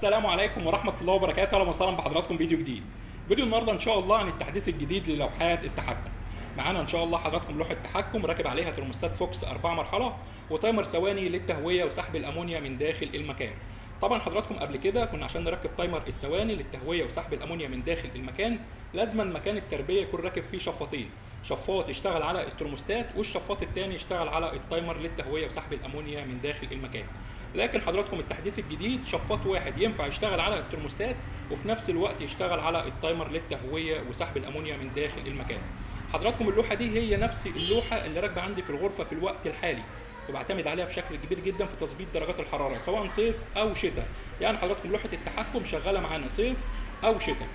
السلام عليكم ورحمة الله وبركاته، اهلا وسهلا بحضراتكم فيديو جديد. فيديو النهارده ان شاء الله عن التحديث الجديد للوحات التحكم. معانا ان شاء الله حضراتكم لوحة تحكم راكب عليها ترموستات فوكس 4 مرحلة وتايمر ثواني للتهوية وسحب الامونيا من داخل المكان. طبعا حضراتكم قبل كده كنا عشان نركب تايمر الثواني للتهوية وسحب الامونيا من داخل المكان لازما مكان التربية يكون راكب فيه شفاطين، شفاط يشتغل على الترموستات والشفاط الثاني يشتغل على التايمر للتهوية وسحب الامونيا من داخل المكان. لكن حضراتكم التحديث الجديد شفاط واحد ينفع يشتغل على الترموستات وفي نفس الوقت يشتغل على التايمر للتهويه وسحب الامونيا من داخل المكان. حضراتكم اللوحه دي هي نفس اللوحه اللي راكبه عندي في الغرفه في الوقت الحالي، وبعتمد عليها بشكل كبير جدا في تظبيط درجات الحراره سواء صيف او شتاء. يعني حضراتكم لوحه التحكم شغاله معانا صيف او شتاء.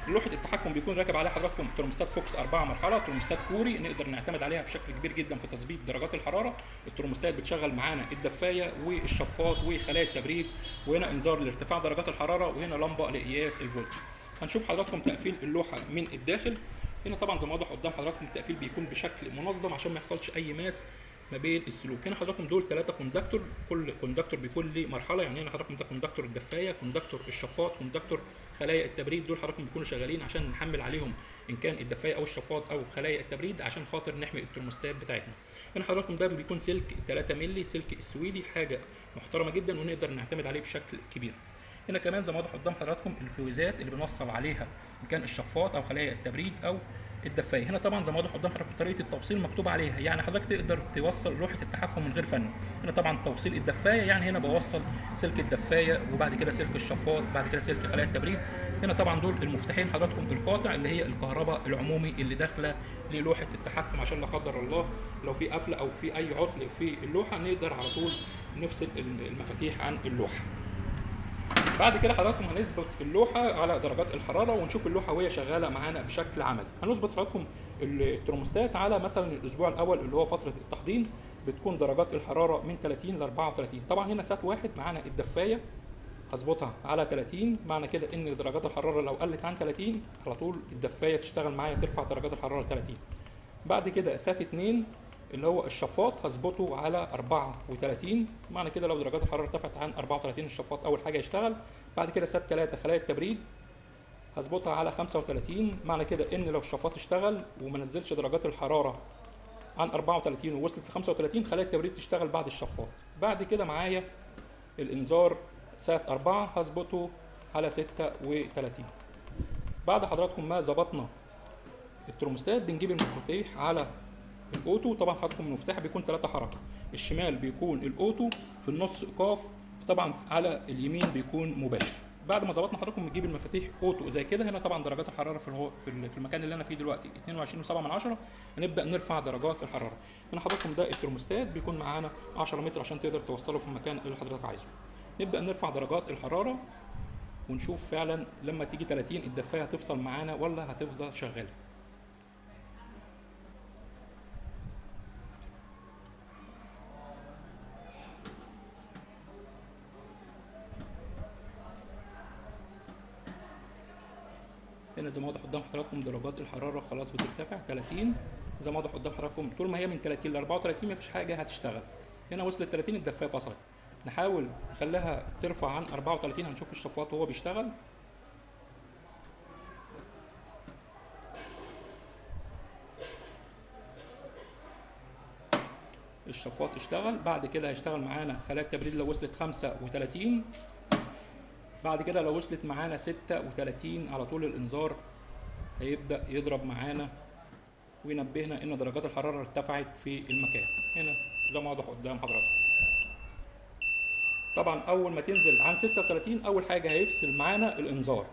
لوحه التحكم بيكون راكب عليها حضراتكم ترموستات فوكس 4 مرحله، ترموستات كوري نقدر نعتمد عليها بشكل كبير جدا في تظبيط درجات الحراره. الترموستات بتشغل معانا الدفايه والشفاط وخلايا التبريد، وهنا انذار لارتفاع درجات الحراره، وهنا لمبه لقياس الفولت. هنشوف حضراتكم تقفيل اللوحه من الداخل. هنا طبعا زي ما واضح قدام حضراتكم التقفيل بيكون بشكل منظم عشان ما يحصلش اي ماس ما بين السلوك. هنا حضراتكم دول 3 كوندكتور، كل كوندكتور بيكون ليه مرحله. يعني هنا حضراتكم ده كوندكتور الدفايه، كوندكتور الشفاط، كوندكتور خلايا التبريد. دول حضراتكم بيكونوا شغالين عشان نحمل عليهم ان كان الدفايه او الشفاط او خلايا التبريد عشان خاطر نحمي الترموستات بتاعتنا. هنا حضراتكم ده بيكون سلك 3 مللي، سلك السويدي، حاجه محترمه جدا ونقدر نعتمد عليه بشكل كبير. هنا كمان زي ما واضح قدام حضراتكم الفيوزات اللي بنوصل عليها ان كان الشفاط او خلايا التبريد او الدفايه. هنا طبعا زي ما واضح قدام حضرتك طريقه التوصيل مكتوب عليها، يعني حضرتك تقدر توصل لوحه التحكم من غير فن. هنا طبعا توصيل الدفايه، يعني هنا بوصل سلك الدفايه وبعد كده سلك الشفاط، بعد كده سلك خلايا التبريد. هنا طبعا دول المفتاحين حضراتكم القاطع اللي هي الكهرباء العمومي اللي داخله للوحه التحكم عشان لا قدر الله لو في قفله او في اي عطل في اللوحه نقدر على طول نفصل المفاتيح عن اللوحه. بعد كده حضراتكم هنثبت اللوحه على درجات الحراره ونشوف اللوحه وهي شغاله معانا بشكل عملي. هنثبت حضراتكم الترموستات على مثلا الاسبوع الاول اللي هو فتره التحضير، بتكون درجات الحراره من 30 ل 34. طبعا هنا سات واحد معانا الدفايه هظبطها على 30، معنى كده ان درجات الحراره لو قلت عن 30 على طول الدفايه تشتغل معايا ترفع درجات الحراره ل 30. بعد كده سات 2 اللي هو الشفاط هظبطه على 34، معنى كده لو درجات الحراره ارتفعت عن 34 الشفاط اول حاجه يشتغل. بعد كده سات 3 خلايا التبريد هظبطها على 35، معنى كده ان لو الشفاط اشتغل وما نزلش درجات الحراره عن 34 ووصلت ل 35 خلايا التبريد تشتغل بعد الشفاط. بعد كده معايا الانذار سات 4 هظبطه على 36. بعد حضراتكم ما ظبطنا الترموستات بنجيب المفاتيح على الاوتو. طبعا حضراتكم المفتاح بيكون 3 حركه، الشمال بيكون الاوتو، في النص ايقاف، طبعا على اليمين بيكون مباشر. بعد ما ظبطنا حضراتكم بنجيب المفاتيح اوتو زي كده. هنا طبعا درجات الحراره في المكان اللي انا فيه دلوقتي 22.7، هنبدا نرفع درجات الحراره. هنا حضراتكم ده الترموستات بيكون معانا 10 متر عشان تقدر توصله في المكان اللي حضرتك عايزه. نبدا نرفع درجات الحراره ونشوف فعلا لما تيجي 30 الدفايه هتفصل معانا ولا هتفضل شغاله. هنا زي ما واضح قدام حضراتكم درجات الحراره خلاص بترتفع 30. زي ما واضح قدام حضراتكم طول ما هي من 30 ل 34 مفيش حاجه هتشتغل. هنا وصلت 30 الدفايه فصلت. نحاول نخليها ترفع عن 34، هنشوف الشفاط وهو بيشتغل. الشفاط اشتغل. بعد كده هيشتغل معانا خلايا التبريد لو وصلت 35. بعد كده لو وصلت معانا 36 على طول الانذار هيبدأ يضرب معانا وينبهنا ان درجات الحرارة ارتفعت في المكان. هنا زي ما واضح قدام حضراتكم. طبعا اول ما تنزل عن 36 اول حاجة هيفصل معانا الانذار.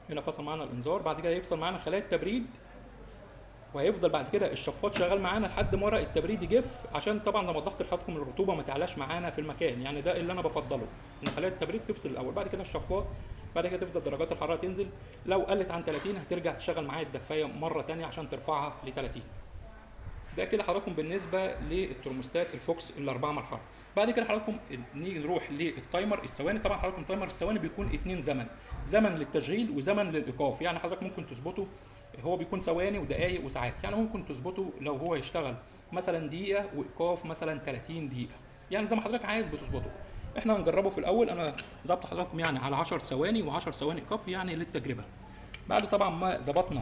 هنا فصل معانا الانذار. بعد كده هيفصل معانا خلايا التبريد، وهيفضل بعد كده الشفاط شغال معانا لحد ما ورق التبريد يجف، عشان طبعا زي ما وضحت لحضراتكم الرطوبه ما تعلاش معانا في المكان. يعني ده اللي انا بفضله ان خلايا التبريد تفصل الاول، بعد كده الشفاط، بعد كده تفضل درجات الحراره تنزل. لو قلت عن 30 هترجع تشغل معايا الدفايه مره ثانيه عشان ترفعها ل 30. ده كده حضراتكم بالنسبه للترموستات الفوكس الاربعه مرحله. بعد كده حضراتكم نيجي نروح للتايمر الثواني. طبعا حضراتكم تايمر الثواني بيكون 2 زمن، زمن للتشغيل وزمن للايقاف. يعني حضرتك ممكن تظبطه، هو بيكون ثواني ودقائق وساعات. يعني ممكن تظبطه لو هو يشتغل مثلا دقيقه وايقاف مثلا 30 دقيقه، يعني زي ما حضرتك عايز بتظبطه. احنا هنجربه في الاول. انا ظبط حضراتكم يعني على 10 ثواني و10 ثواني ايقاف يعني للتجربه. بعد طبعا ما ظبطنا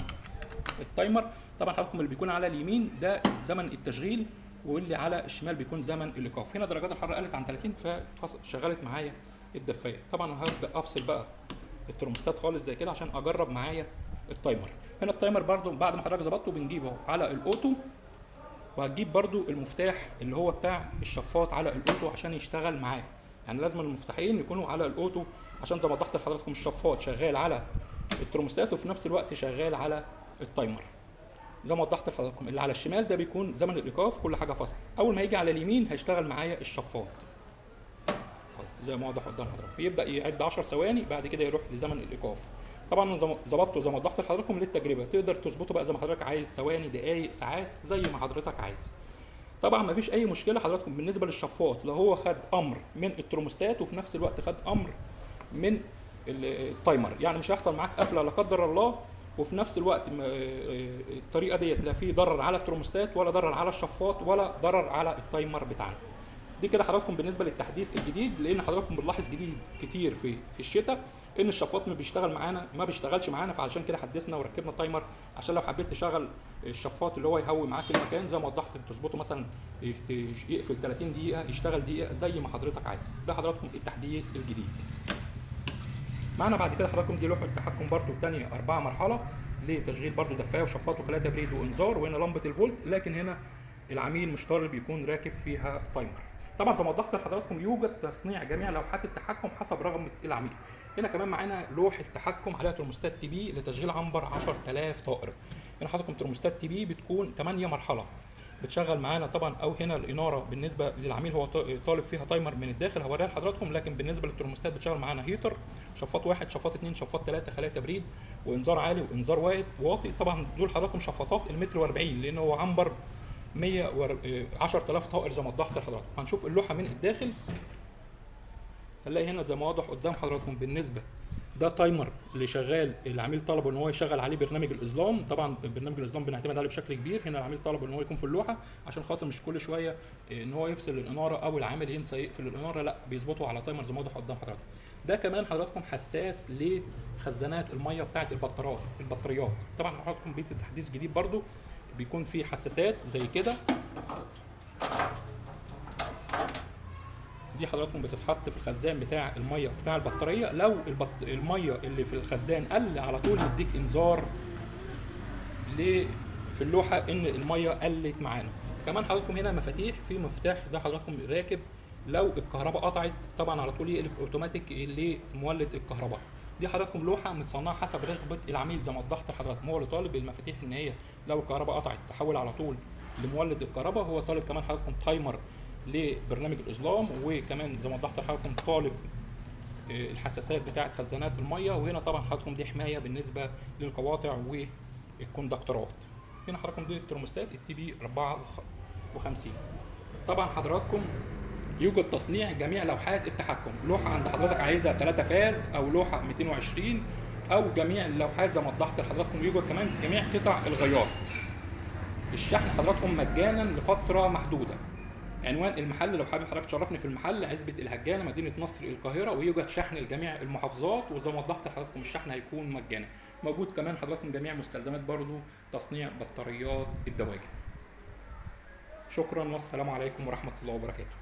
التايمر، طبعا حضراتكم اللي بيكون على اليمين ده زمن التشغيل، واللي على الشمال بيكون زمن الايقاف. هنا درجات الحراره قلت عن 30 فشغلت معايا الدفايه. طبعا هبدا افصل بقى الترموستات خالص زي كده عشان اجرب معايا التايمر. هنا التايمر برده بعد ما حضرتك ظبطته بنجيبه على الاوتو، وهتجيب برده المفتاح اللي هو بتاع الشفاط على الاوتو عشان يشتغل معاه. يعني لازم المفتاحين يكونوا على الاوتو عشان زي ما وضحت لحضراتكم الشفاط شغال على الترموستات وفي نفس الوقت شغال على التايمر. زي ما وضحت لحضراتكم اللي على الشمال ده بيكون زمن الايقاف، كل حاجه فاصله. اول ما يجي على اليمين هيشتغل معايا الشفاط زي ما واضح قدام حضراتكم، يبدا يعد 10 ثواني بعد كده يروح لزمن الايقاف. طبعا ظبطته زي ما وضحت لحضراتكم للتجربه، تقدر تظبطه بقى زي ما حضرتك عايز، ثواني دقائق ساعات زي ما حضرتك عايز. طبعا مفيش اي مشكله حضراتكم بالنسبه للشفاط لو هو خد امر من الترموستات وفي نفس الوقت خد امر من التايمر، يعني مش هيحصل معاك قفله لا قدر الله، وفي نفس الوقت الطريقه ديت لا في ضرر على الترموستات ولا ضرر على الشفاط ولا ضرر على التايمر بتاعنا. دي كده حضراتكم بالنسبه للتحديث الجديد، لان حضراتكم بنلاحظ جديد كتير في الشتاء ان الشفاط ما بيشتغلش معانا، فعشان كده حدثنا وركبنا تايمر عشان لو حبيت تشغل الشفاط اللي هو يهوي معاك المكان زي ما وضحت تظبطه مثلا يقفل 30 دقيقه يشتغل دقيقه زي ما حضرتك عايز. ده حضراتكم التحديث الجديد. معنا بعد كده حضراتكم دي لوحه التحكم برده الثانيه 4 مرحله لتشغيل برده دفايه وشفاط وخلايا تبريد وانذار، وهنا لمبه الفولت، لكن هنا العميل مش طالب يكون راكب فيها تايمر. طبعا زي ما وضحت لحضراتكم يوجد تصنيع جميع لوحات التحكم حسب رغبه العميل. هنا كمان معانا لوحه تحكم عليها ترموستات تي بي لتشغيل عنبر 10000 طائر. هنا حضراتكم ترموستات تي بي بتكون 8 مرحله بتشغل معانا طبعا، او هنا الاناره بالنسبه للعميل هو طالب فيها تايمر من الداخل هوريها لحضراتكم، لكن بالنسبه للترموستات بتشغل معانا هيتر، شفاط 1 شفاط 2 شفاط 3 خلايا تبريد وانذار عالي وانذار واطي. طبعا دول حضراتكم شفاطات المتر و40 لان هو عنبر 110,000 طائر زي ما وضحت لحضراتكم. هنشوف اللوحه من الداخل، هنلاقي هنا زي ما واضح قدام حضراتكم بالنسبه ده تايمر اللي شغال، العميل طلبه ان هو يشغل عليه برنامج الاظلام. طبعا برنامج الاظلام بنعتمد عليه بشكل كبير، هنا العميل طلب ان هو يكون في اللوحه عشان خاطر مش كل شويه ان هو يفصل الاناره او العامل ينسى يقفل الاناره، لا بيظبطوا على تايمر زي ما واضح قدام حضراتكم. ده كمان حضراتكم حساس لخزانات الميه بتاعه البطاريات. طبعا حضراتكم بيت التحديث جديد برده بيكون فيه حساسات زي كده، دي حضراتكم بتتحط في الخزان بتاع الميه بتاع البطاريه. لو الميه اللي في الخزان قل على طول يديك انذار في اللوحه ان الميه قلت معانا. كمان حضراتكم هنا مفاتيح، في مفتاح ده حضراتكم راكب لو الكهرباء قطعت طبعا على طول يقلب اوتوماتيك لمولد الكهرباء. دي حضراتكم لوحه متصنعه حسب رغبه العميل زي ما وضحت لحضراتكم، هو اللي طالب المفاتيح ان هي لو الكهرباء قطعت تحول على طول لمولد الكهرباء. هو طالب كمان حضراتكم تايمر لبرنامج الاظلام، وكمان زي ما وضحت لحضراتكم طالب الحساسات بتاعه خزانات الميه. وهنا طبعا حضراتكم دي حمايه بالنسبه للقواطع والكوندكتورات. هنا حضراتكم دي الترموستات التي بي 54. طبعا حضراتكم يوجد تصنيع جميع لوحات التحكم، لوحه عند حضرتك عايزها 3 فاز او لوحه 220 او جميع اللوحات زي ما وضحت لحضراتكم. يوجد كمان جميع قطع الغيار. الشحن حضراتكم مجانا لفتره محدوده. عنوان المحل لو حابب حضرتك تشرفني في المحل عزبة الهجانة مدينة نصر القاهرة، ويوجد شحن لجميع المحافظات، وزي ما وضحت لحضراتكم الشحن هيكون مجانا. موجود كمان حضراتكم جميع مستلزمات برضو تصنيع بطاريات الدواجن. شكرا والسلام عليكم ورحمة الله وبركاته.